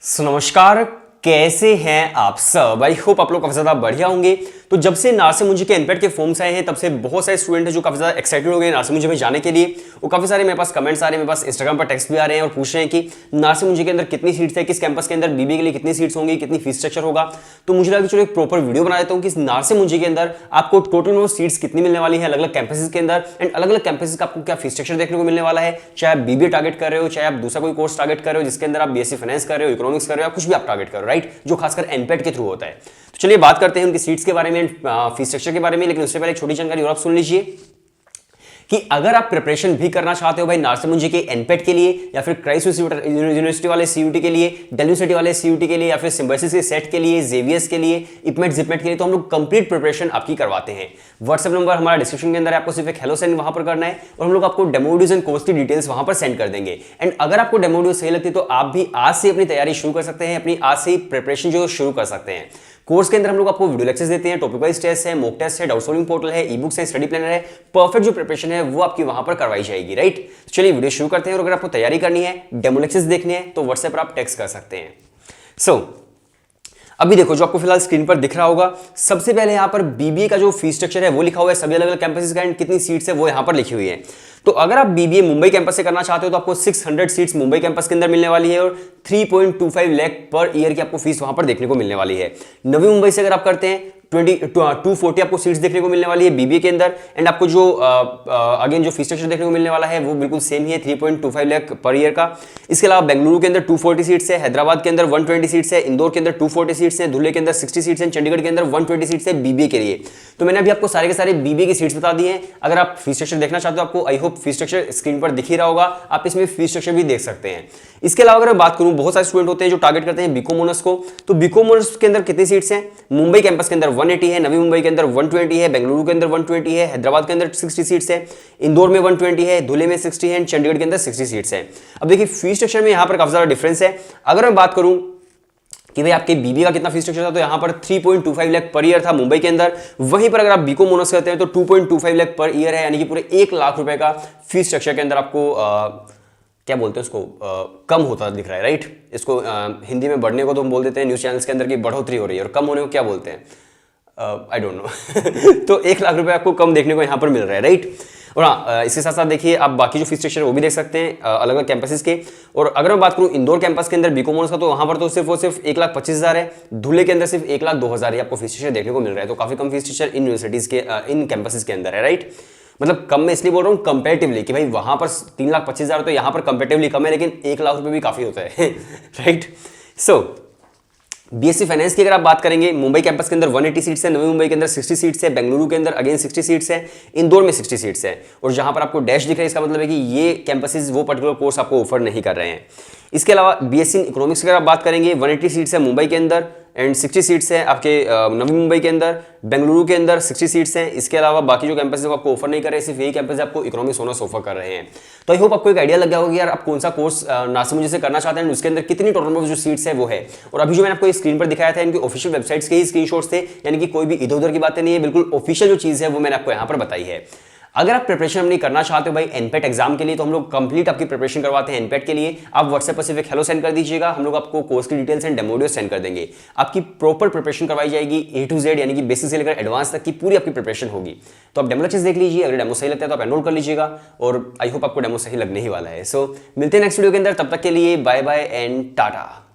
नमस्कार, कैसे हैं आप सब। आई होप आप लोग काफी ज्यादा बढ़िया होंगे। तो जब से नार्से मुंजी के एनपेट के फॉर्म्स आए हैं तब से बहुत सारे स्टूडेंट हैं जो काफी ज्यादा एक्साइटेड हो गए नार्से मुंजी में जाने के लिए। और काफी सारे मेरे पास कमेंट्स आ रहे हैं, मेरे पास इंस्टाग्राम पर टेक्स्ट भी आ रहे हैं और पूछ रहे हैं कि नार्से मुंजी के अंदर कितनी सीट्स है, किस कैंपस के अंदर बीबीए के लिए कितनी सीट्स होंगी, कितनी फीस स्ट्रक्चर होगा। तो मुझे लगा चलो एक प्रॉपर वीडियो बना देता हूँ कि नार्से मुंजी के अंदर आपको टोटल नंबर सीट्स कितनी मिलने वाली है अलग अलग कैंपसेस के अंदर, एंड अलग अलग कैंपसेस का आपको क्या फीस स्ट्रक्चर देखने को मिलने वाला है। चाहे आप बीबीए टारगेट कर रहे हो, चाहे आप दूसरा कोई कोर्स टारगेट कर रहे हो जिसके अंदर आप बीएससी फाइनेंस कर रहे हो, इकोनॉमिक्स कर रहे हो, कुछ भी आप टारगेट कर रहे हो, राइट, जो खासकर एनपेट के थ्रू होता है। तो चलिए बात करते हैं उनकी सीट्स के बारे में, फीस स्ट्रक्चर के बारे में। लेकिन उससे पहले एक छोटी जानकारी और आप सुन लीजिए कि अगर आप प्रिपरेशन भी करना चाहते हो भाई नार्से मुंजी के एनपेट के लिए, या फिर क्राइस्ट यूनिवर्सिटी वाले सीयूटी के लिए, दिल्ली सिटी वाले सीयूटी के लिए, या फिर सिम्बायोसिस के सेट के लिए, जेवीएस के लिए, इपमेट जिपमेट के लिए, तो हम लोग कंप्लीट प्रिपरेशन आपकी करवाते हैं। व्हाट्सएप नंबर हमारा डिस्क्रिप्शन के अंदर है, आपको सिर्फ एक हेलो सेंड वहां पर करना है और हम लोग आपको डेमो वीडियोस एंड कोर्स की डिटेल्स वहां पर सेंड कर देंगे। एंड अगर आपको डेमो वीडियो सही लगती है तो आप भी आज से अपनी तैयारी शुरू कर सकते हैं, अपनी आज से ही प्रिपरेशन जो शुरू कर सकते हैं। कोर्स के अंदर हम लोग आपको वीडियो लेक्चर्स देते हैं, टॉपिक वाइज टेस्ट है, मॉक टेस्ट है, डाउट सॉल्विंग पोर्टल है, ई बुक्स है, स्टडी प्लानर है। परफेक्ट जो प्रिपरेशन है वो आपकी वहां पर करवाई जाएगी, राइट। तो चलिए वीडियो शुरू करते हैं। और अगर आपको तैयारी करनी है, डेमो लेक्चर्स देखने हैं, तो व्हाट्सएप पर आप टेक्स्ट कर सकते हैं। अभी देखो जो आपको फिलहाल स्क्रीन पर दिख रहा होगा, सबसे पहले यहां पर बीबीए का जो फीस स्ट्रक्चर है वो लिखा हुआ है, सभी अलग अलग कैंपसेस का, एंड कितनी सीट्स है वो यहां पर लिखी हुई है। तो अगर आप बीबीए मुंबई कैंपस से करना चाहते हो तो आपको 600 सीट्स मुंबई कैंपस के अंदर मिलने वाली है और 3.25 लाख पर ईयर की आपको फीस वहां पर देखने को मिलने वाली है। नवी मुंबई से अगर आप करते हैं 240 आपको सीट्स देखने को मिलने वाली है बीबीए के अंदर, एंड आपको जो अगेन जो फीस स्ट्रक्चर देखने को मिलने वाला है वो बिल्कुल सेम ही है, 3.25 लाख पर ईयर का। इसके अलावा बेंगलुरु के अंदर 240 सीट्स है, हैदराबाद के अंदर 120 सीट्स है, इंदौर के अंदर 240 सीट्स है, धुले के अंदर 60 सीट्स है, चंडीगढ़ के अंदर 120 सीट्स है बीबीए के लिए। तो मैंने अभी आपको सारे के सारे बीबीए की सीट्स बता दी हैं। अगर आप फीस स्ट्रक्चर देखना चाहते हो, आपको I hope fees structure screen पर दिख ही रहा होगा, आप इसमें फीस स्ट्रक्चर भी देख सकते हैं। इसके अलावा अगर मैं बात करूं, बहुत सारे स्टूडेंट होते हैं जो टारगेट करते हैं बीकॉम ऑनर्स को। तो बीकॉम ऑनर्स के अंदर कितनी सीट्स हैं? मुंबई कैंपस के अंदर 180 है, नवी मुंबई के अंदर 120 है, बेंगलुरु के अंदर 120 है, हैदराबाद के अंदर 60 सीट्स है, इंदौर में 120 है, धुले में 60 है, चंडीगढ़ के अंदर 60 सीट्स है। अब देखिए फीस स्ट्रक्चर में यहां पर काफी ज्यादा डिफरेंस है। अगर मैं बात करूं कि भाई आपके बीबीए का कितना फीस स्ट्रक्चर था, तो यहां पर 3.25 लाख पर ईयर था मुंबई के अंदर। वहीं पर अगर आप बीकॉम ऑनर्स करते हैं तो 2.25 लाख पर ईयर है, यानी कि पूरे 1 लाख रुपए का फीस स्ट्रक्चर के अंदर आपको क्या बोलते हैं उसको, कम होता दिख रहा है, राइट। इसको हिंदी में बढ़ने को तो हम बोल देते हैं न्यूज चैनल्स के अंदर की बढ़ोतरी हो रही है, और कम होने को क्या बोलते हैं, आई डोंट नो। तो 1 लाख रुपए आपको कम देखने को यहां पर मिल रहा है, राइट। और हाँ, इसके साथ साथ देखिए आप बाकी जो फीस स्ट्रक्चर है वो भी देख सकते हैं अलग अलग कैंपसेस के। और अगर मैं बात करूं इंदौर कैंपस के अंदर बीकॉम ऑनर्स का, तो वहां पर तो सिर्फ 1,25,000 है, धुले के अंदर सिर्फ 1,02,000 आपको फीस स्ट्रक्चर देखने को मिल रहा है। तो काफी कम फीस स्ट्रक्चर इन यूनिवर्सिटीज के इन कैंपसेस के अंदर है, राइट। मतलब कम मैं इसलिए बोल रहा हूँ कंपेरेटिवली कि भाई वहां पर 3,25,000 तो यहाँ पर कंपेरेटिवली कम है, लेकिन 1 लाख रुपए भी काफी होता है, राइट। बीएससी फाइनेंस की अगर आप बात करेंगे, मुंबई कैंपस के अंदर 180 सीट्स है, नवी मुंबई के अंदर 60 सीट्स है, बेंगलुरु के अंदर अगेन 60 सीट्स है, इंदौर में 60 सीट्स है। और जहां पर आपको डैश दिख रहा है इसका मतलब है कि ये कैंपसेस वो पर्टिकुलर कोर्स आपको ऑफर नहीं कर रहे हैं। इसके अलावा बीएससी इन इकोनॉमिक्स की अगर आप बात करेंगे, 180 सीट्स है मुंबई के अंदर एंड 60 सीट्स है आपके नवी मुंबई के अंदर, बेंगलुरु के अंदर 60 सीट्स हैं। इसके अलावा बाकी जो कैंपस आपको ऑफर नहीं कर रहे, सिर्फ यही कैंपस आपको इकोनॉमिक्स ऑनर्स ऑफर कर रहे हैं। तो आई होप आपको एक आइडिया लग गया होगा कि यार आप कौन सा कोर्स नार्से मुंजी से करना चाहते हैं, उसके अंदर कितनी टोटल नंबर जो सीट्स है वो है। और अभी जो मैंने आपको स्क्रीन पर दिखाया था इनकी ऑफिशियल वेबसाइट्स के ही स्क्रीनशॉट्स थे, यानी कि कोई भी इधर उधर की बातें नहीं है, बिल्कुल ऑफिशियल जो चीज़ है वो मैंने आपको यहाँ पर बताई है। अगर आप प्रिपरेशन अपनी करना चाहते हो भाई एनपेट एग्जाम के लिए, तो हम लोग कंप्लीट आपकी प्रिपरेशन करवाते हैं एनपेट के लिए। आप व्हाट्सएप पर सिर्फ एक हेलो सेंड कर दीजिएगा, हम लोग आपको कोर्स की details and demo video send कर देंगे। आपकी प्रॉपर प्रिपरेशन करवाई जाएगी, A to Z, यानी कि बेसिक से लेकर एडवांस तक की पूरी आपकी प्रिपरेशन होगी। तो आप डेमो लेक्चर्स देख लीजिए, अगर डेमो सही लगता है तो आप एनरोल कर लीजिएगा, और आई होप आपको डेमो सही लगने ही वाला है। सो मिलते हैं नेक्स्ट वीडियो के अंदर, तब तक के लिए बाय बाय एंड टाटा।